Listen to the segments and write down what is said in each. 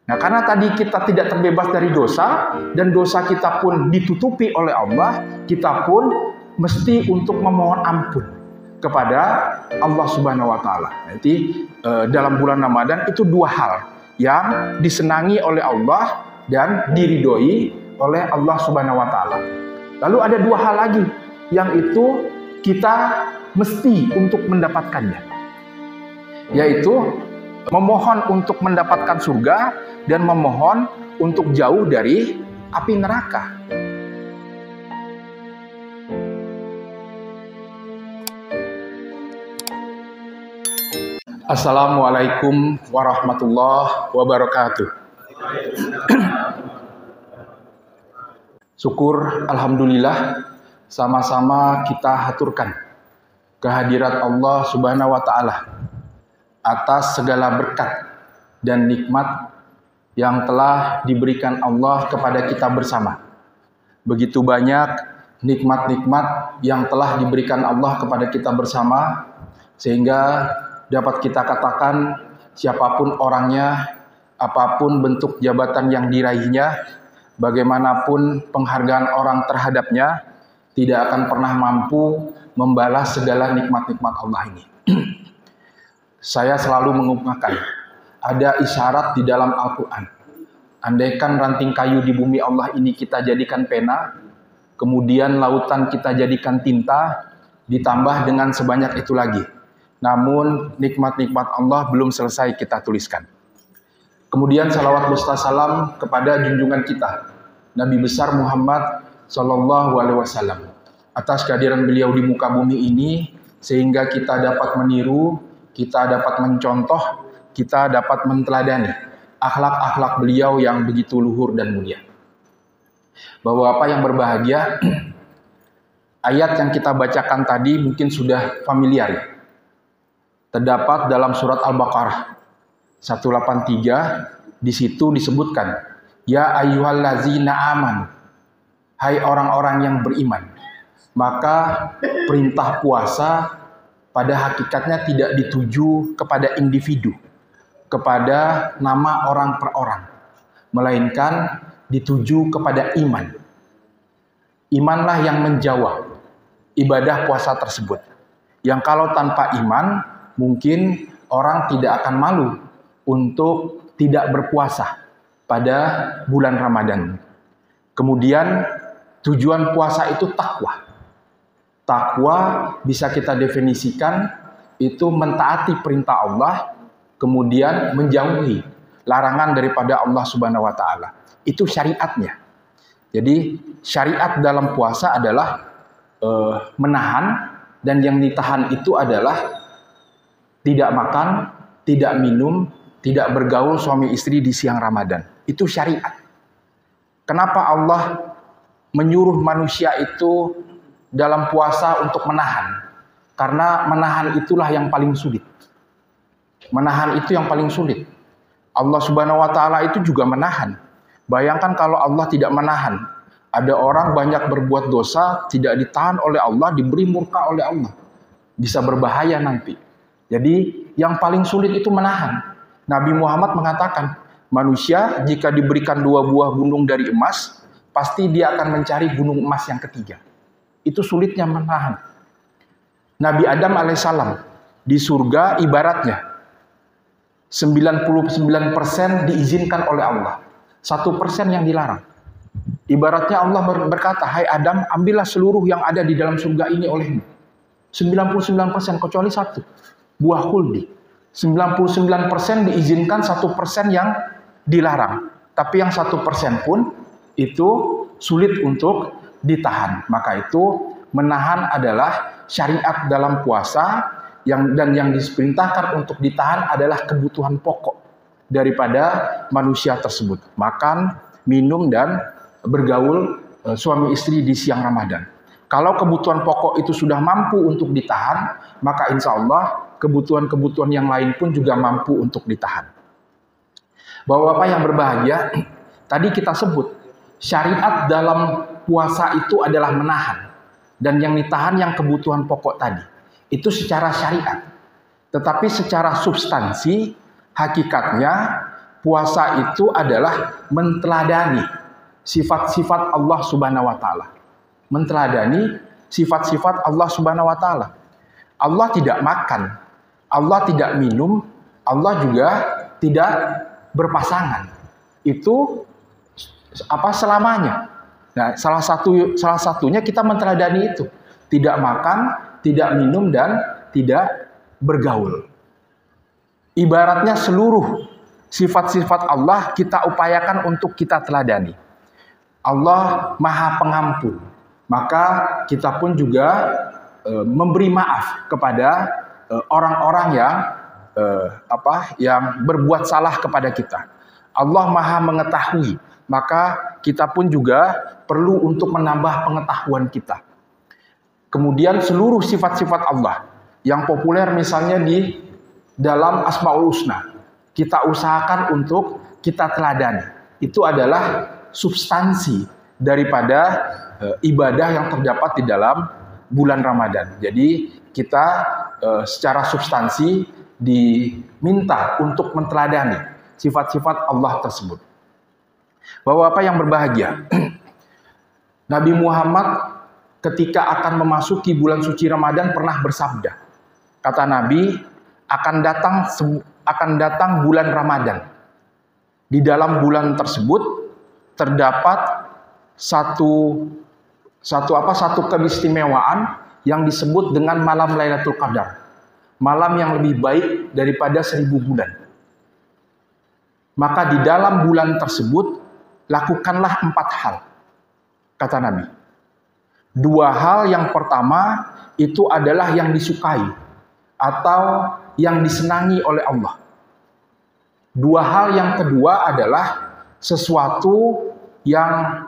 Nah, karena tadi kita tidak terbebas dari dosa dan dosa kita pun ditutupi oleh Allah, kita pun mesti untuk memohon ampun kepada Allah Subhanahu wa taala. Jadi dalam bulan Ramadan itu dua hal yang disenangi oleh Allah dan diridhoi oleh Allah Subhanahu wa taala. Lalu ada dua hal lagi yang itu kita mesti untuk mendapatkannya, yaitu memohon untuk mendapatkan surga dan memohon untuk jauh dari api neraka. Assalamualaikum warahmatullahi wabarakatuh. Syukur alhamdulillah sama-sama kita haturkan kehadirat Allah Subhanahu wa taala atas segala berkat dan nikmat yang telah diberikan Allah kepada kita bersama. Begitu banyak nikmat-nikmat yang telah diberikan Allah kepada kita bersama, sehingga dapat kita katakan siapapun orangnya, apapun bentuk jabatan yang diraihnya, bagaimanapun penghargaan orang terhadapnya, tidak akan pernah mampu membalas segala nikmat-nikmat Allah ini. Saya selalu mengumpulkan, ada isyarat di dalam Al-Quran. Andaikan ranting kayu di bumi Allah ini kita jadikan pena, kemudian lautan kita jadikan tinta, ditambah dengan sebanyak itu lagi. Namun nikmat-nikmat Allah belum selesai kita tuliskan. Kemudian salawat beserta salam kepada junjungan kita, Nabi besar Muhammad Sallallahu Alaihi Wasallam, atas kehadiran beliau di muka bumi ini, sehingga kita dapat meniru, kita dapat mencontoh, kita dapat menteladani akhlak-akhlak beliau yang begitu luhur dan mulia. Bapak-bapak yang berbahagia, ayat yang kita bacakan tadi mungkin sudah familiar. Terdapat dalam surat Al-Baqarah 183, di situ disebutkan, ya ayyuhallazina amanu, hai orang-orang yang beriman. Maka perintah puasa pada hakikatnya tidak dituju kepada individu, kepada nama orang per orang, melainkan dituju kepada iman. Imanlah yang menjawab ibadah puasa tersebut. Yang kalau tanpa iman, mungkin orang tidak akan malu untuk tidak berpuasa pada bulan Ramadan. Kemudian tujuan puasa itu takwa. Takwa bisa kita definisikan itu mentaati perintah Allah, kemudian menjauhi larangan daripada Allah Subhanahu wa taala. Itu syariatnya. Jadi syariat dalam puasa adalah menahan, dan yang ditahan itu adalah tidak makan, tidak minum, tidak bergaul suami istri di siang Ramadan. Itu syariat. Kenapa Allah menyuruh manusia itu dalam puasa untuk menahan? Karena menahan itulah yang paling sulit. Menahan itu yang paling sulit. Allah Subhanahu wa taala itu juga menahan. Bayangkan kalau Allah tidak menahan. Ada orang banyak berbuat dosa, tidak ditahan oleh Allah, diberi murka oleh Allah. Bisa berbahaya nanti. Jadi yang paling sulit itu menahan. Nabi Muhammad mengatakan, manusia jika diberikan 2 buah gunung dari emas, pasti dia akan mencari gunung emas yang ketiga. Itu sulitnya menahan. Nabi Adam alaihissalam di surga ibaratnya 99% diizinkan oleh Allah, 1% yang dilarang. Ibaratnya Allah berkata, hai Adam, ambillah seluruh yang ada di dalam surga ini olehmu. 99% kecuali 1, buah khuldi. 99% diizinkan, 1% yang dilarang. Tapi yang 1% pun itu sulit untuk ditahan. Maka itu menahan adalah syariat dalam puasa, dan yang diperintahkan untuk ditahan adalah kebutuhan pokok daripada manusia tersebut. Makan, minum, dan bergaul suami istri di siang Ramadan. Kalau kebutuhan pokok itu sudah mampu untuk ditahan, maka insya Allah kebutuhan-kebutuhan yang lain pun juga mampu untuk ditahan. Bapak-bapak yang berbahagia, tadi kita sebut syariat dalam puasa itu adalah menahan, dan yang ditahan yang kebutuhan pokok tadi. Itu secara syariat. Tetapi secara substansi, hakikatnya puasa itu adalah menteladani sifat-sifat Allah Subhanahu wa taala. Menteladani sifat-sifat Allah Subhanahu wa taala. Allah tidak makan, Allah tidak minum, Allah juga tidak berpasangan. Itu selamanya. Nah, salah satunya kita menteladani itu. Tidak makan, tidak minum, dan tidak bergaul. Ibaratnya seluruh sifat-sifat Allah kita upayakan untuk kita teladani. Allah Maha Pengampun. Maka kita pun juga memberi maaf kepada orang-orang yang berbuat salah kepada kita. Allah Maha Mengetahui. Maka kita pun juga perlu untuk menambah pengetahuan kita. Kemudian seluruh sifat-sifat Allah yang populer misalnya di dalam Asmaul Husna, kita usahakan untuk kita teladani. Itu adalah substansi daripada ibadah yang terdapat di dalam bulan Ramadan. Jadi kita secara substansi diminta untuk menteladani sifat-sifat Allah tersebut. Bapak-bapak yang berbahagia, Nabi Muhammad ketika akan memasuki bulan suci Ramadan pernah bersabda, kata Nabi, akan datang bulan Ramadan. Di dalam bulan tersebut terdapat satu keistimewaan yang disebut dengan malam Lailatul Qadar. Malam yang lebih baik daripada 1000 bulan. Maka di dalam bulan tersebut lakukanlah 4 hal, kata Nabi. 2 hal yang pertama itu adalah yang disukai atau yang disenangi oleh Allah. 2 hal yang kedua adalah sesuatu yang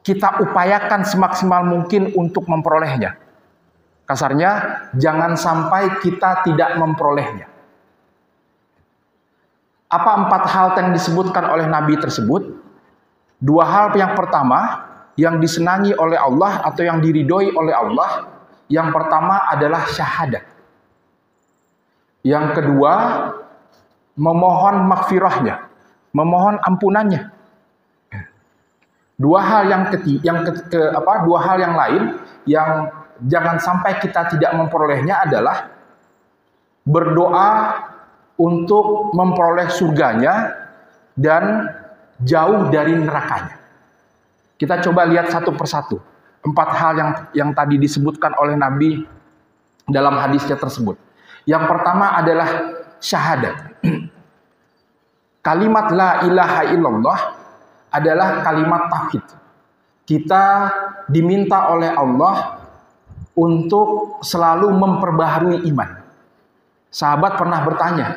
kita upayakan semaksimal mungkin untuk memperolehnya. Kasarnya, jangan sampai kita tidak memperolehnya. Apa 4 hal yang disebutkan oleh Nabi tersebut? 2 hal yang pertama, yang disenangi oleh Allah atau yang diridhoi oleh Allah. Yang pertama adalah syahadat. Yang kedua, memohon maghfirahnya, memohon ampunannya. 2 hal yang lain yang jangan sampai kita tidak memperolehnya adalah berdoa untuk memperoleh surganya dan jauh dari nerakanya. Kita coba lihat satu persatu 4 hal yang tadi disebutkan oleh Nabi dalam hadisnya tersebut. Yang pertama adalah syahadat. Kalimat la ilaha illallah adalah kalimat tauhid. Kita diminta oleh Allah untuk selalu memperbaharui iman. Sahabat pernah bertanya,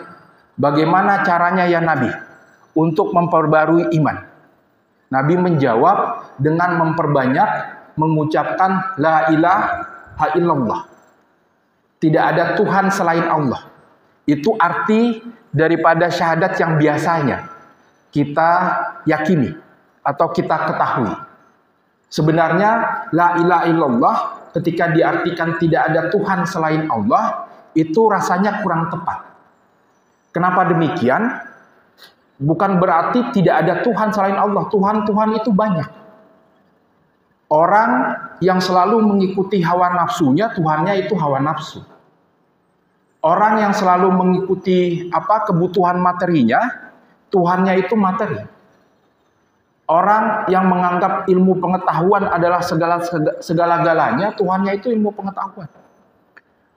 bagaimana caranya ya Nabi untuk memperbaharui iman? Nabi menjawab dengan memperbanyak mengucapkan la ilaha illallah. Tidak ada Tuhan selain Allah. Itu arti daripada syahadat yang biasanya kita yakini atau kita ketahui. Sebenarnya la ilaha illallah ketika diartikan tidak ada Tuhan selain Allah, itu rasanya kurang tepat. Kenapa demikian? Bukan berarti tidak ada Tuhan selain Allah. Tuhan itu banyak. Orang yang selalu mengikuti hawa nafsunya, Tuhannya itu hawa nafsu. Orang yang selalu mengikuti kebutuhan materinya, Tuhannya itu materi. Orang yang menganggap ilmu pengetahuan adalah segala-galanya, Tuhannya itu ilmu pengetahuan.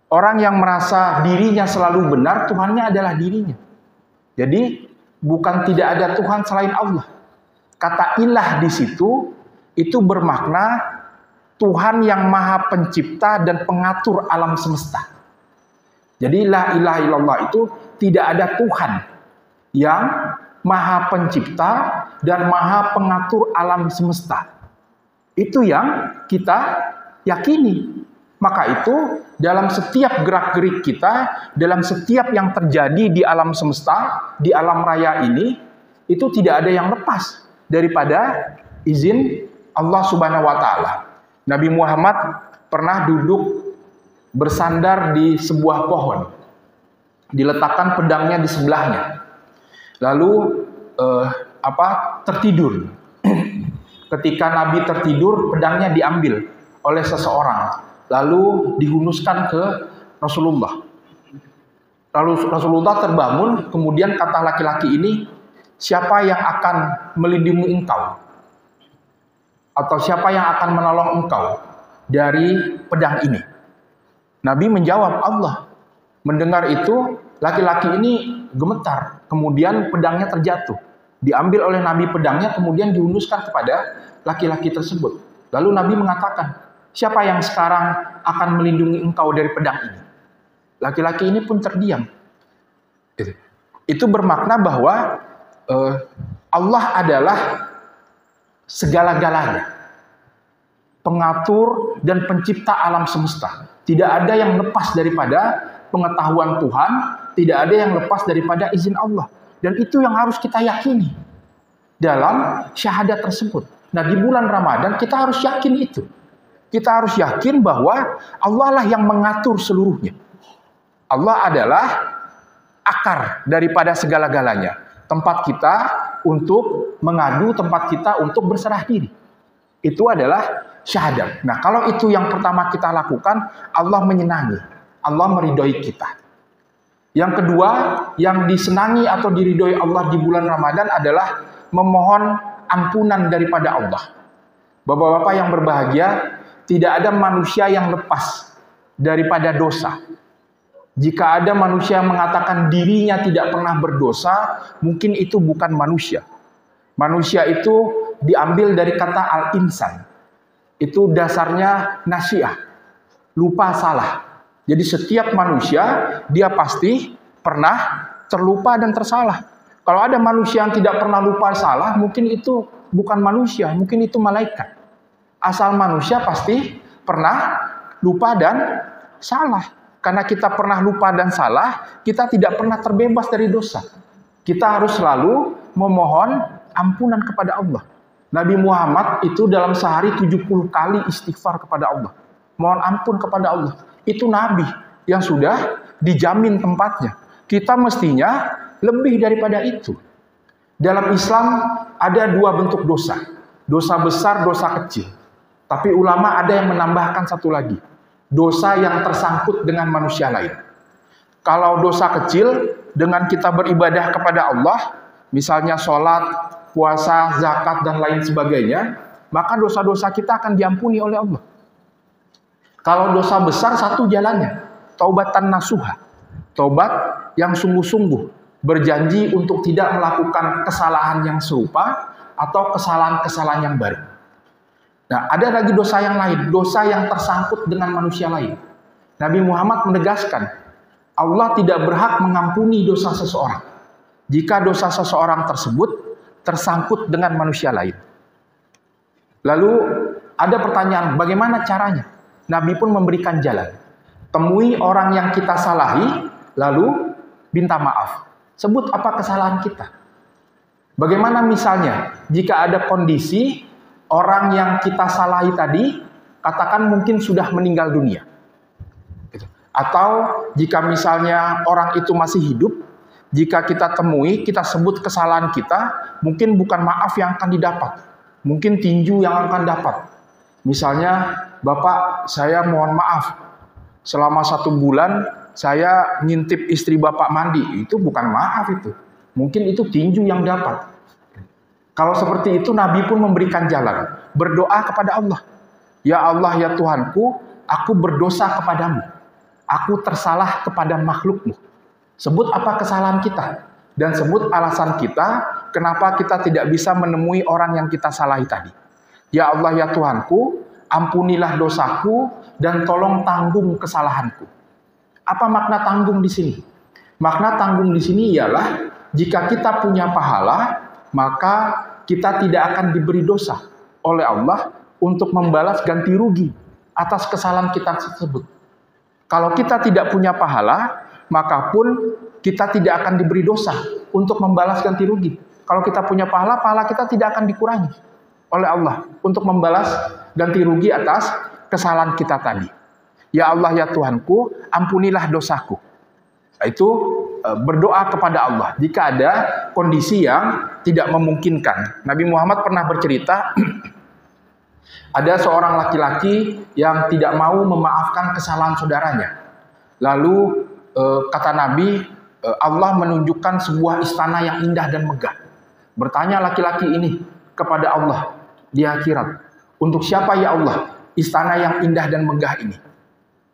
Orang yang merasa dirinya selalu benar, Tuhannya adalah dirinya. Jadi bukan tidak ada Tuhan selain Allah. Kata ilah di situ itu bermakna Tuhan yang maha pencipta dan pengatur alam semesta. Jadi la ilaha illallah itu tidak ada Tuhan yang maha pencipta dan maha pengatur alam semesta. Itu yang kita yakini. Maka itu dalam setiap gerak-gerik kita, dalam setiap yang terjadi di alam semesta, di alam raya ini, itu tidak ada yang lepas daripada izin Allah Subhanahu wa taala. Nabi Muhammad pernah duduk bersandar di sebuah pohon. Diletakkan pedangnya di sebelahnya. lalu tertidur. Ketika Nabi tertidur, pedangnya diambil oleh seseorang, lalu dihunuskan ke Rasulullah. Lalu Rasulullah terbangun, kemudian kata laki-laki ini, siapa yang akan melindungi engkau? Atau siapa yang akan menolong engkau dari pedang ini? Nabi menjawab, Allah. Mendengar itu, laki-laki ini gemetar, kemudian pedangnya terjatuh. Diambil oleh Nabi pedangnya, kemudian dihunuskan kepada laki-laki tersebut. Lalu Nabi mengatakan, siapa yang sekarang akan melindungi engkau dari pedang ini? Laki-laki ini pun terdiam. Itu bermakna bahwa Allah adalah segala-galanya, pengatur dan pencipta alam semesta. Tidak ada yang lepas daripada pengetahuan Tuhan, tidak ada yang lepas daripada izin Allah. Dan itu yang harus kita yakini dalam syahadat tersebut. Nah, di bulan Ramadan kita harus yakin itu. Kita harus yakin bahwa Allah lah yang mengatur seluruhnya. Allah adalah akar daripada segala-galanya. Tempat kita untuk mengadu, tempat kita untuk berserah diri. Itu adalah syahadat. Nah, kalau itu yang pertama kita lakukan, Allah menyenangi. Allah meridhoi kita. Yang kedua, yang disenangi atau diridhoi Allah di bulan Ramadan adalah memohon ampunan daripada Allah. Bapak-bapak yang berbahagia, tidak ada manusia yang lepas daripada dosa. Jika ada manusia yang mengatakan dirinya tidak pernah berdosa, mungkin itu bukan manusia. Manusia itu diambil dari kata al-insan. Itu dasarnya nasyah, lupa salah. Jadi setiap manusia, dia pasti pernah terlupa dan tersalah. Kalau ada manusia yang tidak pernah lupa salah, mungkin itu bukan manusia, mungkin itu malaikat. Asal manusia pasti pernah lupa dan salah. Karena kita pernah lupa dan salah, kita tidak pernah terbebas dari dosa. Kita harus selalu memohon ampunan kepada Allah. Nabi Muhammad itu dalam sehari 70 kali istighfar kepada Allah. Mohon ampun kepada Allah. Itu Nabi yang sudah dijamin tempatnya. Kita mestinya lebih daripada itu. Dalam Islam ada dua bentuk dosa. Dosa besar, dosa kecil. Tapi ulama ada yang menambahkan satu lagi. Dosa yang tersangkut dengan manusia lain. Kalau dosa kecil, dengan kita beribadah kepada Allah, misalnya sholat, puasa, zakat, dan lain sebagainya, maka dosa-dosa kita akan diampuni oleh Allah. Kalau dosa besar, satu jalannya. Taubatan nasuha. Taubat yang sungguh-sungguh. Berjanji untuk tidak melakukan kesalahan yang serupa atau kesalahan-kesalahan yang baru. Nah, ada lagi dosa yang lain. Dosa yang tersangkut dengan manusia lain. Nabi Muhammad menegaskan, Allah tidak berhak mengampuni dosa seseorang jika dosa seseorang tersebut tersangkut dengan manusia lain. Lalu ada pertanyaan, bagaimana caranya? Nabi pun memberikan jalan. Temui orang yang kita salahi, lalu minta maaf. Sebut apa kesalahan kita. Bagaimana misalnya jika ada kondisi orang yang kita salahi tadi, katakan mungkin sudah meninggal dunia. Atau jika misalnya orang itu masih hidup, jika kita temui, kita sebut kesalahan kita, mungkin bukan maaf yang akan didapat. Mungkin tinju yang akan dapat. Misalnya, Bapak, saya mohon maaf. Selama 1 bulan, saya ngintip istri Bapak mandi. Itu bukan maaf itu. Mungkin itu tinju yang dapat. Kalau seperti itu, Nabi pun memberikan jalan. Berdoa kepada Allah. Ya Allah, ya Tuhanku, aku berdosa kepadamu. Aku tersalah kepada makhlukmu. Sebut apa kesalahan kita. Dan sebut alasan kita, kenapa kita tidak bisa menemui orang yang kita salahi tadi. Ya Allah, ya Tuhanku, ampunilah dosaku, dan tolong tanggung kesalahanku. Apa makna tanggung di sini? Makna tanggung di sini ialah, jika kita punya pahala, maka kita tidak akan diberi dosa oleh Allah untuk membalas ganti rugi atas kesalahan kita tersebut. Kalau kita tidak punya pahala, maka pun kita tidak akan diberi dosa untuk membalas ganti rugi. Kalau kita punya pahala, pahala kita tidak akan dikurangi oleh Allah untuk membalas ganti rugi atas kesalahan kita tadi. Ya Allah, ya Tuhanku, ampunilah dosaku. Itu berdoa kepada Allah jika ada kondisi yang tidak memungkinkan. Nabi Muhammad pernah bercerita, ada seorang laki-laki yang tidak mau memaafkan kesalahan saudaranya. Lalu kata Nabi, Allah menunjukkan sebuah istana yang indah dan megah. Bertanya laki-laki ini kepada Allah di akhirat, untuk siapa ya Allah istana yang indah dan megah ini?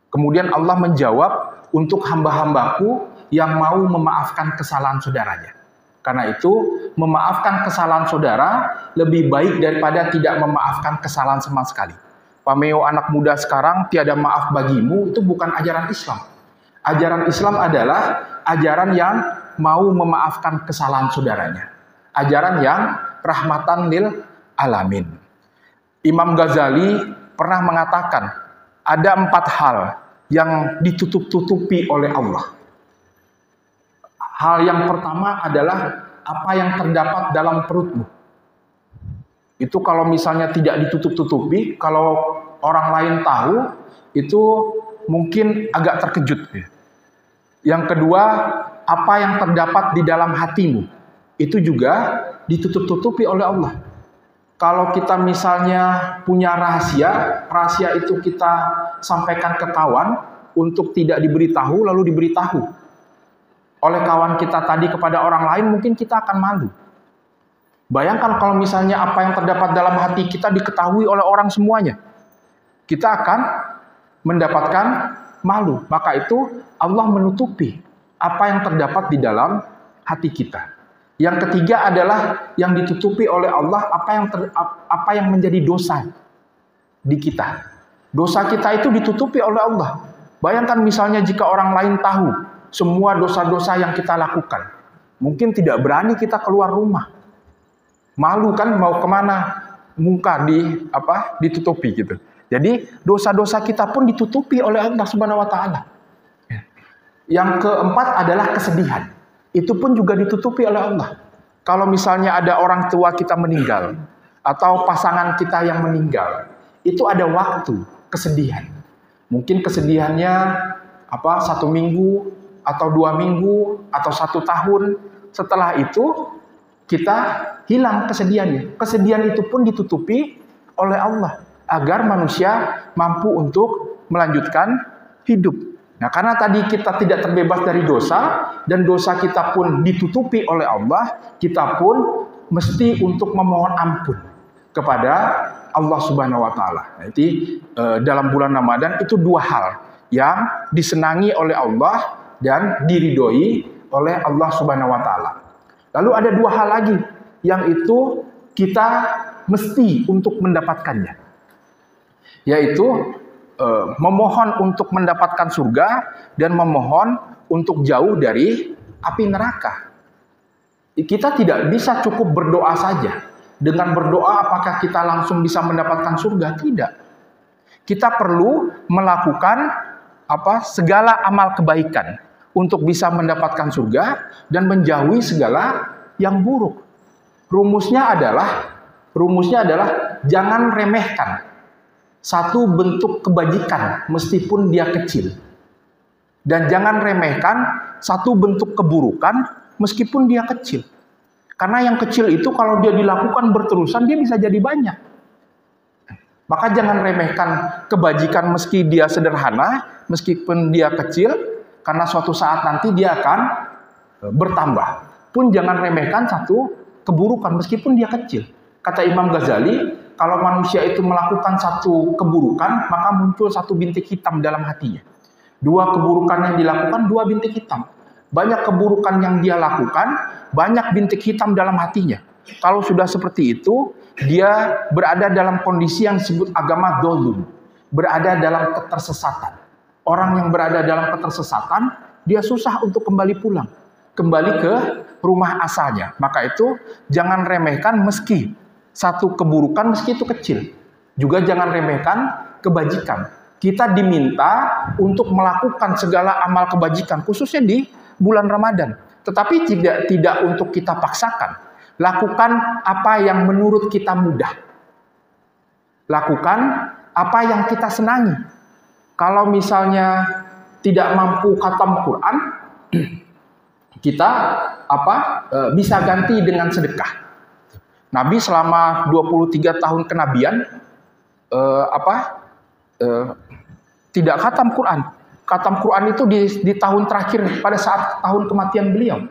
Kemudian Allah menjawab, untuk hamba-hambaku yang mau memaafkan kesalahan saudaranya. Karena itu, memaafkan kesalahan saudara lebih baik daripada tidak memaafkan kesalahan sama sekali. Pameo anak muda sekarang, tiada maaf bagimu, itu bukan ajaran Islam. Ajaran Islam adalah ajaran yang mau memaafkan kesalahan saudaranya. Ajaran yang rahmatan lil alamin. Imam Ghazali pernah mengatakan, ada 4 hal yang ditutup-tutupi oleh Allah. Hal yang pertama adalah apa yang terdapat dalam perutmu. Itu kalau misalnya tidak ditutup-tutupi, kalau orang lain tahu, itu mungkin agak terkejut. Yang kedua, apa yang terdapat di dalam hatimu. Itu juga ditutup-tutupi oleh Allah. Kalau kita misalnya punya rahasia, rahasia itu kita sampaikan ke kawan untuk tidak diberitahu, lalu diberitahu oleh kawan kita tadi kepada orang lain, mungkin kita akan malu. Bayangkan kalau misalnya apa yang terdapat dalam hati kita diketahui oleh orang semuanya. Kita akan mendapatkan malu. Maka itu Allah menutupi apa yang terdapat di dalam hati kita. Yang ketiga adalah yang ditutupi oleh Allah apa yang menjadi dosa di kita. Dosa kita itu ditutupi oleh Allah. Bayangkan misalnya jika orang lain tahu semua dosa-dosa yang kita lakukan, mungkin tidak berani kita keluar rumah. Malu kan, mau kemana? Muka ditutupi gitu. Jadi dosa-dosa kita pun ditutupi oleh Allah Subhanahu wa taala. Yang keempat adalah kesedihan. Itu pun juga ditutupi oleh Allah. Kalau misalnya ada orang tua kita meninggal atau pasangan kita yang meninggal, itu ada waktu kesedihan. Mungkin kesedihannya 1 minggu atau 2 minggu atau 1 tahun. Setelah itu kita hilang kesedihannya. Kesedihan itu pun ditutupi oleh Allah agar manusia mampu untuk melanjutkan hidup. Nah, karena tadi kita tidak terbebas dari dosa dan dosa kita pun ditutupi oleh Allah, kita pun mesti untuk memohon ampun kepada Allah Subhanahu wa taala. Jadi dalam bulan Ramadan itu 2 hal yang disenangi oleh Allah dan diridhoi oleh Allah Subhanahu wa taala. Lalu ada 2 hal lagi yang itu kita mesti untuk mendapatkannya. Yaitu memohon untuk mendapatkan surga dan memohon untuk jauh dari api neraka. Kita tidak bisa cukup berdoa saja. Dengan berdoa apakah kita langsung bisa mendapatkan surga? Tidak. Kita perlu melakukan segala amal kebaikan untuk bisa mendapatkan surga dan menjauhi segala yang buruk. Rumusnya adalah jangan remehkan satu bentuk kebajikan meskipun dia kecil. Dan jangan remehkan satu bentuk keburukan meskipun dia kecil. Karena yang kecil itu kalau dia dilakukan berterusan dia bisa jadi banyak. Maka jangan remehkan kebajikan meski dia sederhana, meskipun dia kecil. Karena suatu saat nanti dia akan bertambah. Pun jangan remehkan satu keburukan meskipun dia kecil. Kata Imam Ghazali, kalau manusia itu melakukan satu keburukan, maka muncul satu bintik hitam dalam hatinya. 2 keburukan yang dilakukan, 2 bintik hitam. Banyak keburukan yang dia lakukan, banyak bintik hitam dalam hatinya. Kalau sudah seperti itu, dia berada dalam kondisi yang disebut agama dolum. Berada dalam ketersesatan. Orang yang berada dalam ketersesatan, dia susah untuk kembali pulang. Kembali ke rumah asalnya. Maka itu jangan remehkan meski satu keburukan, meski itu kecil. Juga jangan remehkan kebajikan. Kita diminta untuk melakukan segala amal kebajikan, khususnya di bulan Ramadan. Tetapi tidak untuk kita paksakan. Lakukan apa yang menurut kita mudah. Lakukan apa yang kita senangi. Kalau misalnya tidak mampu khatam Quran, kita bisa ganti dengan sedekah. Nabi selama 23 tahun kenabian tidak khatam Quran. Khatam Quran itu di tahun terakhir pada saat tahun kematian beliau.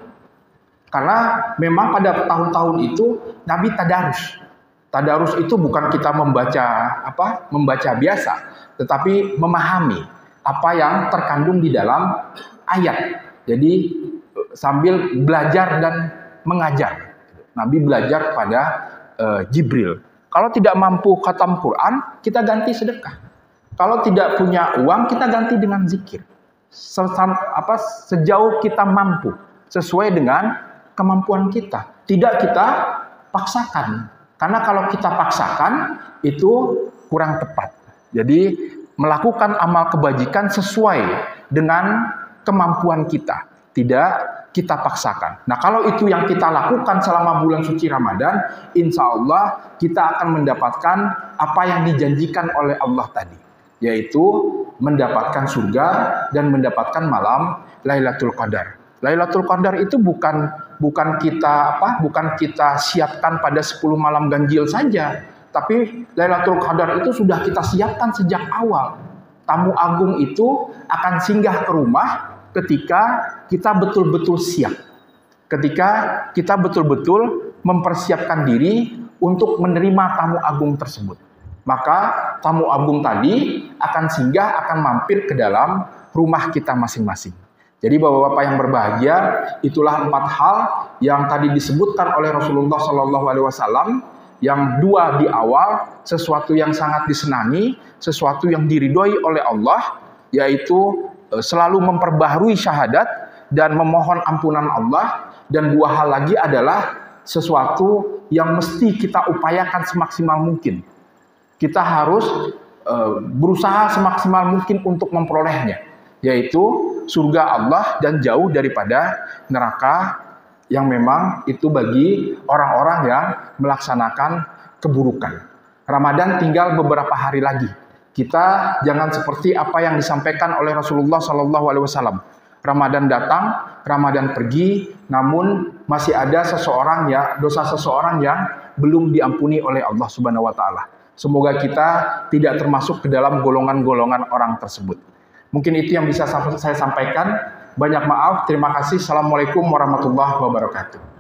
Karena memang pada tahun-tahun itu Nabi tadarus. Tadarus itu bukan kita membaca biasa, tetapi memahami apa yang terkandung di dalam ayat. Jadi sambil belajar dan mengajar. Nabi belajar pada Jibril. Kalau tidak mampu khatam Quran, kita ganti sedekah. Kalau tidak punya uang, kita ganti dengan zikir. Sejauh kita mampu, sesuai dengan kemampuan kita. Tidak kita paksakan. Karena kalau kita paksakan, itu kurang tepat. Jadi, melakukan amal kebajikan sesuai dengan kemampuan kita. Tidak kita paksakan. Nah, kalau itu yang kita lakukan selama bulan suci Ramadan, insya Allah kita akan mendapatkan apa yang dijanjikan oleh Allah tadi, yaitu mendapatkan surga dan mendapatkan malam Lailatul Qadar. Lailatul Qadar itu bukan kita siapkan pada 10 malam ganjil saja, tapi Lailatul Qadar itu sudah kita siapkan sejak awal. Tamu agung itu akan singgah ke rumah ketika kita betul-betul siap. Ketika kita betul-betul mempersiapkan diri untuk menerima tamu agung tersebut. Maka tamu agung tadi akan singgah, akan mampir ke dalam rumah kita masing-masing. Jadi bapak-bapak yang berbahagia, itulah 4 hal yang tadi disebutkan oleh Rasulullah SAW. Yang 2 di awal, sesuatu yang sangat disenangi, sesuatu yang diridhoi oleh Allah, yaitu selalu memperbaharui syahadat dan memohon ampunan Allah. Dan 2 hal lagi adalah sesuatu yang mesti kita upayakan semaksimal mungkin. Kita harus berusaha semaksimal mungkin untuk memperolehnya, yaitu surga Allah dan jauh daripada neraka yang memang itu bagi orang-orang yang melaksanakan keburukan. Ramadan tinggal beberapa hari lagi. Kita jangan seperti apa yang disampaikan oleh Rasulullah SAW. Ramadan datang, Ramadan pergi, namun masih ada dosa seseorang yang belum diampuni oleh Allah Subhanahu wa taala. Semoga kita tidak termasuk ke dalam golongan-golongan orang tersebut. Mungkin itu yang bisa saya sampaikan. Banyak maaf, terima kasih. Assalamualaikum warahmatullahi wabarakatuh.